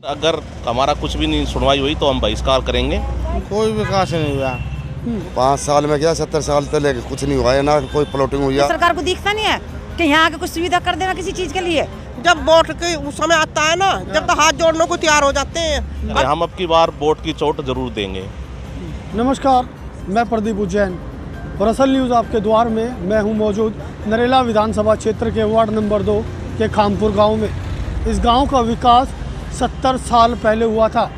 अगर हमारा कुछ भी नहीं सुनवाई हुई तो हम बहिष्कार करेंगे। कोई विकास नहीं हुआ 5 साल में, क्या 70 साल तक कुछ नहीं हुआ है, ना कोई प्लॉटिंग हुई है। सरकार को दिखता नहीं है कि यहाँ आके कुछ सुविधा कर देना किसी चीज के लिए। जब वोट के उस समय आता है ना, जब तो हाथ जोड़ने को तैयार हो जाते हैं। हम अब की बार वोट की चोट जरूर देंगे। नमस्कार, मैं प्रदीप उज्जैन और असल न्यूज़ आपके द्वार में मैं हूं मौजूद नरेला विधानसभा क्षेत्र के वार्ड नंबर 2 के खामपुर गांव में। इस गांव का विकास 70 साल पहले हुआ था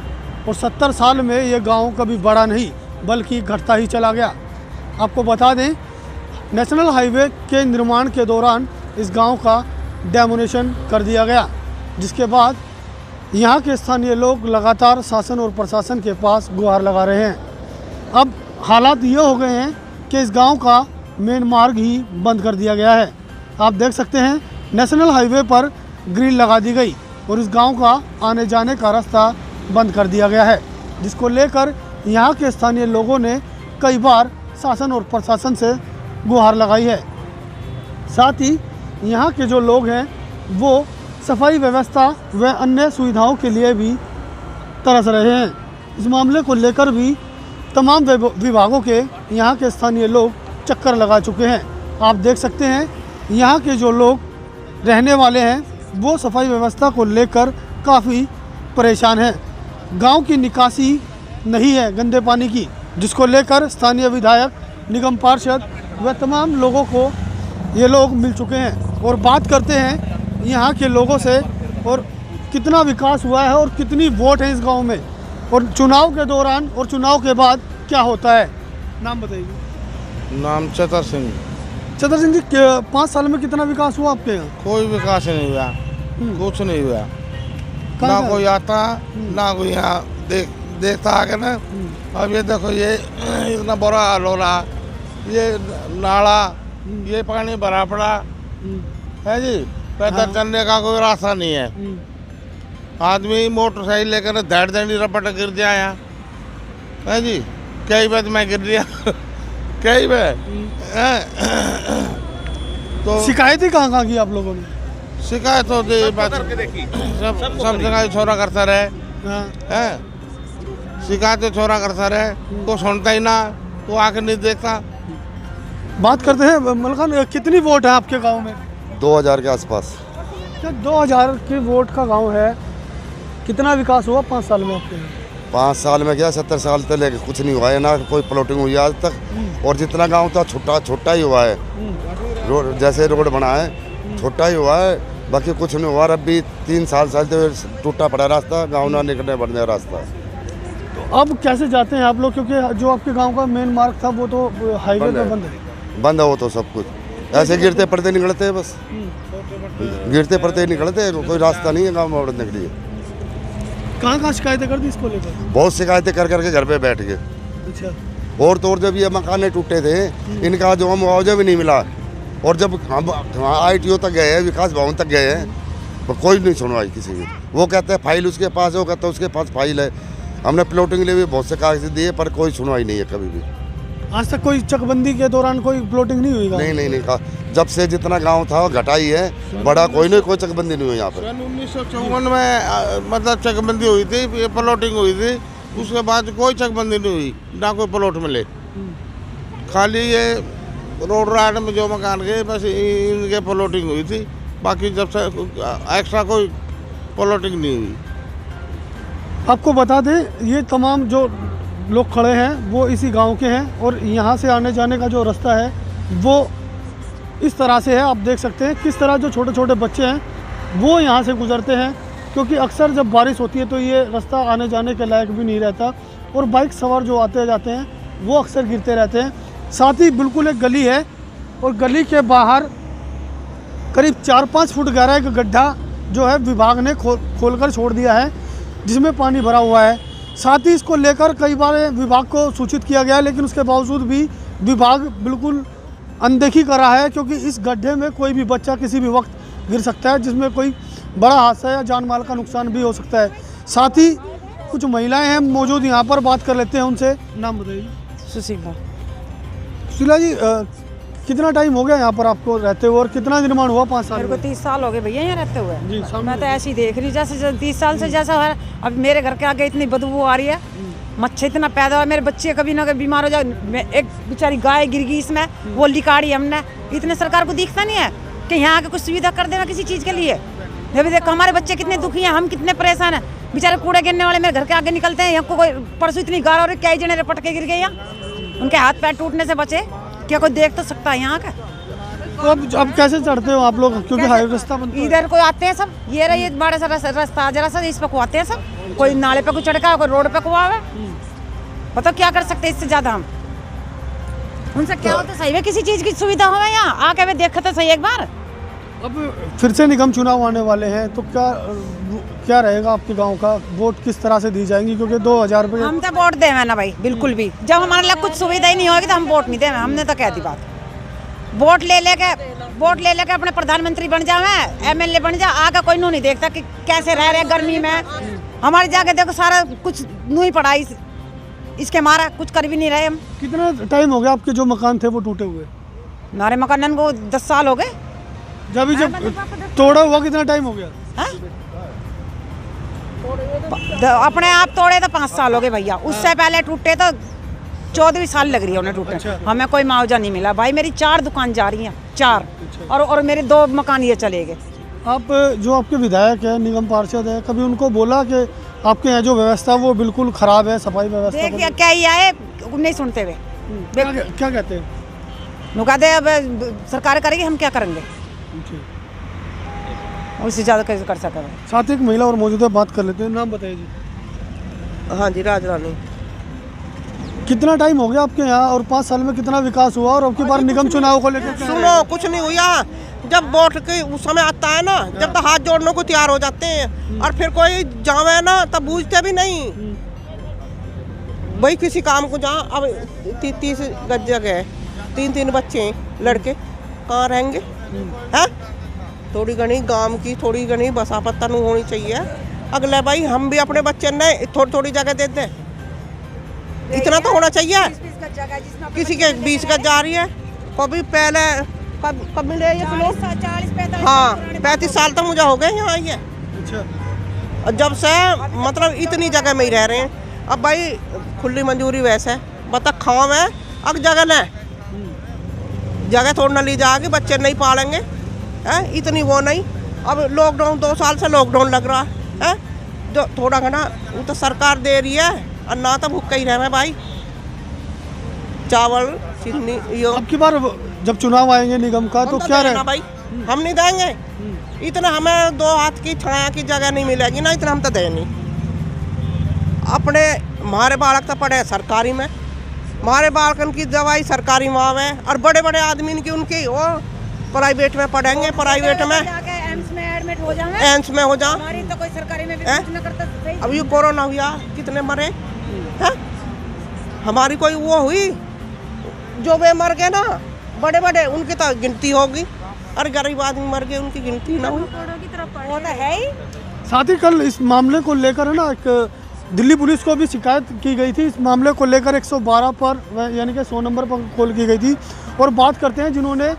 और 70 साल में ये गांव कभी बढ़ा नहीं बल्कि घटता ही चला गया। आपको बता दें, नेशनल हाईवे के निर्माण के दौरान इस गांव का डेमोनेशन कर दिया गया, जिसके बाद यहाँ के स्थानीय लोग लगातार शासन और प्रशासन के पास गुहार लगा रहे हैं। अब हालात ये हो गए हैं कि इस गांव का मेन मार्ग ही बंद कर दिया गया है। आप देख सकते हैं, नेशनल हाईवे पर ग्रिल लगा दी गई और इस गांव का आने जाने का रास्ता बंद कर दिया गया है, जिसको लेकर यहाँ के स्थानीय लोगों ने कई बार शासन और प्रशासन से गुहार लगाई है। साथ ही यहाँ के जो लोग हैं वो सफाई व्यवस्था व अन्य सुविधाओं के लिए भी तरस रहे हैं। इस मामले को लेकर भी तमाम विभागों के यहाँ के स्थानीय लोग चक्कर लगा चुके हैं। आप देख सकते हैं, यहाँ के जो लोग रहने वाले हैं वो सफाई व्यवस्था को लेकर काफ़ी परेशान हैं। गांव की निकासी नहीं है गंदे पानी की, जिसको लेकर स्थानीय विधायक, निगम पार्षद व तमाम लोगों को ये लोग मिल चुके हैं और बात करते हैं यहाँ के लोगों से और कितना विकास हुआ है और कितनी वोट है इस गांव में और चुनाव के दौरान और चुनाव के बाद क्या होता है। नाम बताइए। नाम चतर सिंह। चतर सिंह जी, 5 साल में कितना विकास हुआ आपके यहाँ? कोई विकास नहीं हुआ, कुछ नहीं हुआ। ना कोई आता ना कोई यहाँ देखता आके ना। अब ये देखो, ये इतना बुरा हाल हो रहा, ये नाला, ये पानी भरा पड़ा है जी। पैदल चलने का कोई रास्ता नहीं है। आदमी मोटरसाइकिल लेकर धड़ धड़ी रपट गिर जाए है जी। कई बार मैं गिर गया कई बार। तो शिकायतें कहाँ की आप लोगों ने? शिकायत होती सब जगह छोरा करता रहे हैं। शिकायतें छोरा करता रहे, तो सुनता ही ना, तो आके नहीं देखता। बात करते हैं मलखान, कितनी वोट है आपके गांव में? 2000 के आसपास। क्या 2000 के वोट का गांव है? कितना विकास हुआ 5 साल में आपके यहाँ? 5 साल में, क्या 70 साल तक कुछ नहीं हुआ है, ना कोई प्लॉटिंग हुई आज तक। और जितना गांव था छोटा ही हुआ है। रोड जैसे रोड बना है छोटा ही हुआ है, बाकी कुछ नहीं हुआ। अब भी 3 साल तो टूटा पड़ा रास्ता, गाँव ना निकलने बढ़ने रास्ता। तो अब कैसे जाते हैं आप लोग, क्योंकि जो आपके गांव का मेन मार्ग था वो तो हाईवे पे बंद है वो तो सब कुछ। ऐसे गिरते पड़ते निकलते हैं, बस गिरते पड़ते निकलते हैं, कोई रास्ता नहीं है गाँव में बढ़ने के लिए। कहाँ शिकायतें कर दी इसको लेकर? बहुत शिकायतें कर करके घर पे बैठ गए। अच्छा। और तो और जब ये मकान टूटे थे, इनका जो मुआवजा भी नहीं मिला। और जब हम ITO तक गए हैं, विकास भवन तक गए हैं, तो कोई नहीं सुनवाई किसी की। वो कहते हैं फाइल उसके पास है, वो कहता है उसके पास फाइल है। हमने प्लॉटिंग के लिए भी बहुत से कागज दिए, पर कोई सुनवाई नहीं है कभी भी। आज तक कोई चकबंदी के दौरान कोई प्लॉटिंग नहीं हुई? नहीं कहा। जब से जितना गांव था घटाई है, बड़ा कोई चकबंदी नहीं हुई यहाँ पर। 1954 में मतलब चकबंदी हुई थी, प्लॉटिंग हुई थी। उसके बाद कोई चकबंदी नहीं हुई, ना कोई प्लॉट मिले। खाली ये रोड राइड में जो मकान गए, बस इनके प्लॉटिंग हुई थी। बाकी जब से एक्स्ट्रा कोई प्लॉटिंग नहीं हुई। आपको बता दें, ये तमाम जो लोग खड़े हैं वो इसी गांव के हैं और यहाँ से आने जाने का जो रास्ता है वो इस तरह से है। आप देख सकते हैं किस तरह जो छोटे छोटे बच्चे हैं वो यहाँ से गुजरते हैं, क्योंकि अक्सर जब बारिश होती है तो ये रास्ता आने जाने के लायक भी नहीं रहता और बाइक सवार जो आते जाते हैं वो अक्सर गिरते रहते हैं। साथ ही बिल्कुल एक गली है और गली के बाहर करीब 4-5 फुट गहरा एक गड्ढा जो है विभाग ने खोलकर छोड़ दिया है, जिसमें पानी भरा हुआ है। साथ ही इसको लेकर कई बार विभाग को सूचित किया गया, लेकिन उसके बावजूद भी विभाग बिल्कुल अनदेखी कर रहा है, क्योंकि इस गड्ढे में कोई भी बच्चा किसी भी वक्त गिर सकता है, जिसमें कोई बड़ा हादसा या जान माल का नुकसान भी हो सकता है। साथ ही कुछ महिलाएं हैं मौजूद यहाँ पर, बात कर लेते हैं उनसे। नाम बताइए। सुशीला। सुशीला जी, कितना टाइम हो गया यहाँ पर आपको रहते हुए और कितना निर्माण हुआ 5 साल मेरे को में? 30 साल हो गए भैया यहाँ रहते हुए। जी, सामने मैं तो ऐसी देख रही जैसे 30 साल से जैसा है। अब मेरे घर के आगे इतनी बदबू आ रही है, मच्छर इतना पैदा हुआ, मेरे बच्चे कभी ना कभी बीमार हो जाए। एक बेचारी गाय गिर गई इसमें, वो लिकाड़ी हमने। इतने सरकार को दिखता नहीं है कि यहाँ आके कुछ सुविधा कर देना किसी चीज़ के लिए। अभी देखो हमारे बच्चे कितने दुखी हैं, हम कितने परेशान हैं। बेचारे कूड़े गिरने वाले मेरे घर के आगे निकलते हैं। यहाँ को कोई परसों इतनी गार और कई जने रपट के गिर गए यहाँ, उनके हाथ पैर टूटने से बचे। क्या कोई देख तो सकता है यहाँ का? तो अब कैसे चढ़ते हो आप लोग, क्योंकि हाईवे रास्ता बनता है? इधर को आते हैं सब, ये रहा ये बड़ा सा रास्ता जरा सा, इस पे को आते हैं सब। कोई नाले पे को चढ़का, कोई रोड पे को आवे। बताओ क्या कर सकते हैं इससे ज्यादा हम? उनसे क्या होता सही है, किसी चीज की सुविधा हो यहाँ आके वे देखते तो सही एक बार। अब फिर से निगम चुनाव आने वाले हैं, तो क्या रहेगा आपके गांव का? वोट किस तरह से दी जाएंगी, क्योंकि 2000 रुपये? हम तो वोट देवे ना भाई, बिल्कुल भी। जब हमारे लिए कुछ सुविधा ही नहीं होगी तो हम वोट नहीं देवे। हमने तो कह दी बात, वोट ले लेके अपने प्रधानमंत्री बन जावे, MLA बन जा, आगे कोई नू नहीं देखता कि कैसे रह रहे गर्मी में। हमारी जाके देखो सारा कुछ नू ही पड़ा, इसके मारा कुछ कर भी नहीं रहे हम। कितना टाइम हो गया आपके जो मकान थे वो टूटे हुए? हमारे मकान को 10 साल हो गए। जब तोड़ा हुआ कितना टाइम हो गया? अपने आप तोड़े तो 5 साल हो गए भैया, उससे पहले टूटे तो 14वीं साल लग रही है उन्हें टूटे। अच्छा। हमें कोई मुआवजा नहीं मिला भाई। मेरी 4 दुकान जा रही हैं, 4, और मेरे 2 मकान ये चले गए। आप जो आपके विधायक है, निगम पार्षद है, कभी उनको बोला कि आपके यहाँ जो व्यवस्था वो बिल्कुल खराब है, सफाई व्यवस्था? देख क्या ही आए, नहीं सुनते हुए क्या कहते हैं? नुका दे, अब सरकार करेगी, हम क्या करेंगे? उससे ज़्यादा कैसे कर सकें? साथ ही एक महिला और मौजूद है, बात कर लेते हैं। नाम बताइए जी। हाँ जी, राजरानी। कितना टाइम हो गया आपके यहाँ और 5 साल में कितना विकास हुआ, और आपकी बार निगम चुनाव को लेकर? सुनो, कुछ नहीं हुआ। जब वोट के उस समय आता है ना, जब तो हाथ जोड़ने को तैयार हो जाते हैं, और फिर कोई जावे ना तब बूझते भी नहीं भाई किसी काम को। जहाँ अब 30 गज जगह है, 3 बच्चे हैं, लड़के कहाँ रहेंगे? हैं? थोड़ी घनी गांव की थोड़ी घनी बसा पत्ता नहीं होनी चाहिए। अगले भाई हम भी अपने बच्चे ने थोड़ी जगह दे दें, इतना तो होना चाहिए। किसी के 20 गज जा रही है, कभी पहले कब मिले ये लोग? हाँ, 35 साल तो मुझे हो गए यहाँ आइए। अच्छा। जब से मतलब इतनी जगह में ही रह रहे हैं। अब भाई खुली मंजूरी वैसे बता खाओ है, अब जगह न जगह थोड़ी ना ली जाएगी, बच्चे नहीं पालेंगे है, इतनी वो नहीं। अब लॉकडाउन 2 साल से लॉकडाउन लग रहा है, जो थोड़ा घना वो तो सरकार दे रही है, और ना तो भूख ही रहे भाई। चावल चीनी यो। अब की बार जब चुनाव आएंगे निगम का तो क्या रहेगा भाई? हम नहीं देंगे इतना, हमें 2 हाथ की छाया की जगह नहीं मिलेगी ना, इतना हम तो दें नहीं। अपने हमारे बालक तो पढ़े सरकारी में, हमारे बालकन की दवाई सरकारी वहाँ में, और बड़े बड़े आदमी की उनकी वो प्राइवेट में पढ़ेंगे, प्राइवेट में एम्स में एडमिट हो जाए, एम्स में हो जा। हमारी तो कोई सरकारी में भी कुछ ना करता सही। अब ये कोरोना हुआ, कितने मरे हैं? हमारी कोई वो हुई जो वे मर गए ना, बड़े बड़े, उनकी तो गिनती होगी, और गरीब आदमी मर गए उनकी गिनती ना हुई। वो तो है ही। साथ ही कल इस मामले को लेकर है ना, एक दिल्ली पुलिस को भी शिकायत की गई थी। इस मामले को लेकर 112 पर यानी कि 100 नंबर पर कॉल की गई थी। और बात करते हैं जिन्होंने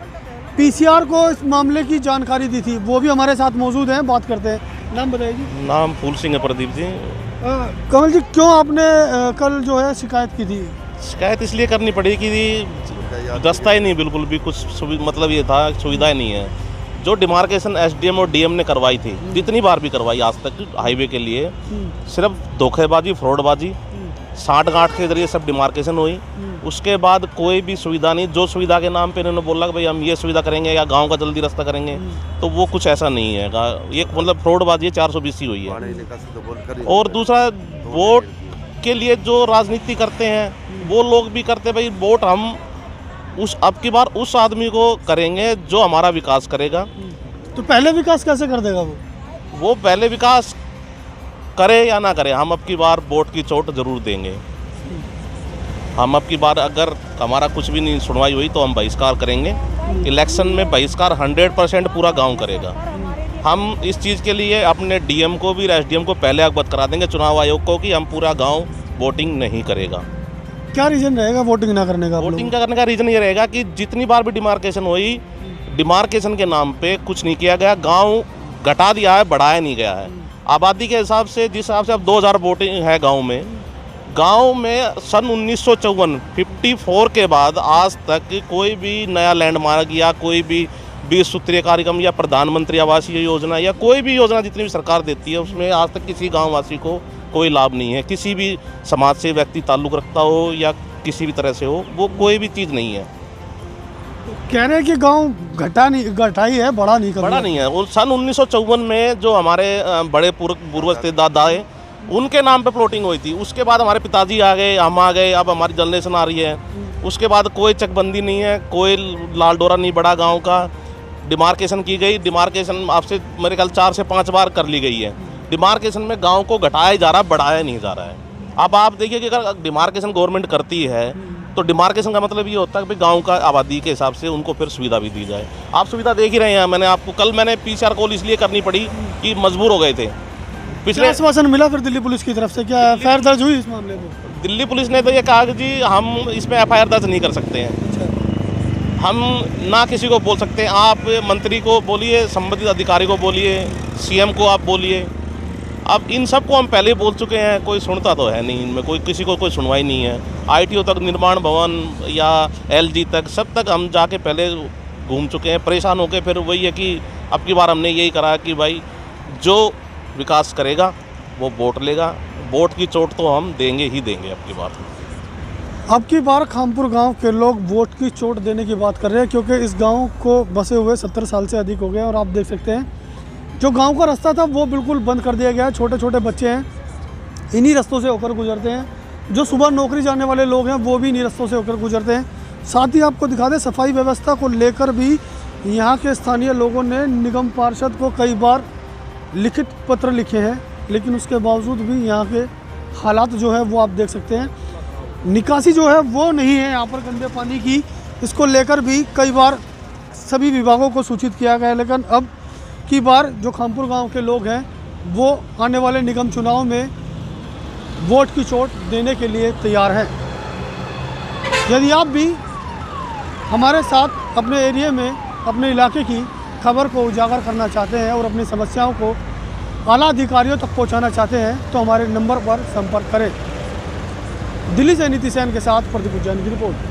PCR को इस मामले की जानकारी दी थी, वो भी हमारे साथ मौजूद हैं, बात करते हैं। नाम बताइए जी। नाम फूल सिंह है, प्रदीप जी। कमल जी, क्यों आपने कल जो है शिकायत की थी? शिकायत इसलिए करनी पड़ी कि रास्ता ही नहीं, बिल्कुल भी कुछ मतलब ये था सुविधा ही नहीं है। जो डिमार्केशन SDM और DM ने करवाई थी, जितनी बार भी करवाई आज तक हाईवे के लिए, सिर्फ धोखेबाजी, फ्रॉडबाजी, साठ गांठ के जरिए सब डिमार्केशन हुई। उसके बाद कोई भी सुविधा नहीं। जो सुविधा के नाम पे इन्होंने बोला कि भाई हम ये सुविधा करेंगे या गांव का जल्दी रास्ता करेंगे, तो वो कुछ ऐसा नहीं है। ये मतलब फ्रॉडबाजी 420 हुई है। और दूसरा, वोट के लिए जो राजनीति करते हैं वो लोग भी करते, भाई वोट हम अब की बार उस आदमी को करेंगे जो हमारा विकास करेगा। तो पहले विकास कैसे कर देगा वो पहले विकास करे या ना करे, हम अब की बार वोट की चोट जरूर देंगे। हम अब की बार अगर हमारा कुछ भी नहीं सुनवाई हुई तो हम बहिष्कार करेंगे। इलेक्शन में बहिष्कार 100% पूरा गांव करेगा। हम इस चीज़ के लिए अपने DM को भी, SDM को पहले अवगत करा देंगे, चुनाव आयोग को, कि हम पूरा गांव वोटिंग नहीं करेगा। क्या रीजन रहेगा वोटिंग ना करने का आप वोटिंग लोगों का करने का रीज़न ये रहेगा कि जितनी बार भी डिमार्केशन हुई, डिमार्केशन के नाम पे कुछ नहीं किया गया, गांव घटा दिया है, बढ़ाया नहीं गया है। आबादी के हिसाब से जिस हिसाब से अब 2000 वोटिंग है गांव में सन 1954 के बाद आज तक कोई भी नया लैंडमार्क या कोई भी 20 सूत्रीय कार्यक्रम या प्रधानमंत्री आवास योजना या कोई भी योजना जितनी भी सरकार देती है उसमें आज तक किसी गाँववासी को कोई लाभ नहीं है। किसी भी समाज से व्यक्ति ताल्लुक़ रखता हो या किसी भी तरह से हो, वो कोई भी चीज़ नहीं है। कह रहे हैं कि गांव घटाई है, बड़ा नहीं कर बड़ा नहीं है। वो सन 1954 में जो हमारे बड़े पूर्वज थे, दादाए, उनके नाम पे प्लॉटिंग हुई थी। उसके बाद हमारे पिताजी आ गए, हम आ गए, अब हमारी जनरेशन आ रही है। उसके बाद कोई चकबंदी नहीं है, कोई लाल डोरा नहीं बढ़ा गांव का। डिमार्केशन की गई, डिमार्केशन आपसे मेरे ख्याल 4 से 5 बार कर ली गई है। डिमार्केशन में गांव को घटाया जा रहा, बढ़ाया नहीं जा रहा है। अब आप देखिए कि अगर डिमार्केशन गवर्नमेंट करती है तो डिमार्केशन का मतलब ये होता है कि गांव का आबादी के हिसाब से उनको फिर सुविधा भी दी जाए। आप सुविधा देख ही रहे हैं। मैंने आपको कल PCR कॉल इसलिए करनी पड़ी कि मजबूर हो गए थे। पिछले आश्वासन मिला फिर दिल्ली पुलिस की तरफ से, क्या एफआईआर दर्ज हुई इस मामले में? दिल्ली पुलिस ने तो ये कहा कि जी हम इसमें FIR दर्ज नहीं कर सकते हैं। हम ना किसी को बोल सकते हैं। आप मंत्री को बोलिए, संबंधित अधिकारी को बोलिए, CM को आप बोलिए। अब इन सबको हम पहले बोल चुके हैं, कोई सुनता तो है नहीं इनमें, किसी को कोई सुनवाई नहीं है। ITO तक, निर्माण भवन या LG तक, सब तक हम जाके पहले घूम चुके हैं, परेशान होकर। फिर वही है कि अब की बार हमने यही करा कि भाई जो विकास करेगा वो वोट लेगा। वोट की चोट तो हम देंगे ही देंगे अब की बार। अब की बार खामपुर गांव के लोग वोट की चोट देने की बात कर रहे हैं, क्योंकि इस गांव को बसे हुए 70 साल से अधिक हो गए। और आप देख सकते हैं जो गांव का रास्ता था वो बिल्कुल बंद कर दिया गया है। छोटे छोटे बच्चे हैं, इन्हीं रास्तों से होकर गुजरते हैं। जो सुबह नौकरी जाने वाले लोग हैं वो भी इन्हीं रास्तों से होकर गुजरते हैं। साथ ही आपको दिखा दें, सफाई व्यवस्था को लेकर भी यहाँ के स्थानीय लोगों ने निगम पार्षद को कई बार लिखित पत्र लिखे हैं, लेकिन उसके बावजूद भी यहाँ के हालात जो है वो आप देख सकते हैं। निकासी जो है वो नहीं है यहाँ पर गंदे पानी की। इसको लेकर भी कई बार सभी विभागों को सूचित किया गया है, लेकिन अब की बार जो खामपुर गांव के लोग हैं वो आने वाले निगम चुनाव में वोट की चोट देने के लिए तैयार हैं। यदि आप भी हमारे साथ अपने एरिया में, अपने इलाके की खबर को उजागर करना चाहते हैं और अपनी समस्याओं को आला अधिकारियों तक पहुंचाना चाहते हैं तो हमारे नंबर पर संपर्क करें। दिल्ली से नीति सेन के साथ प्रदीप उज्जैन की रिपोर्ट।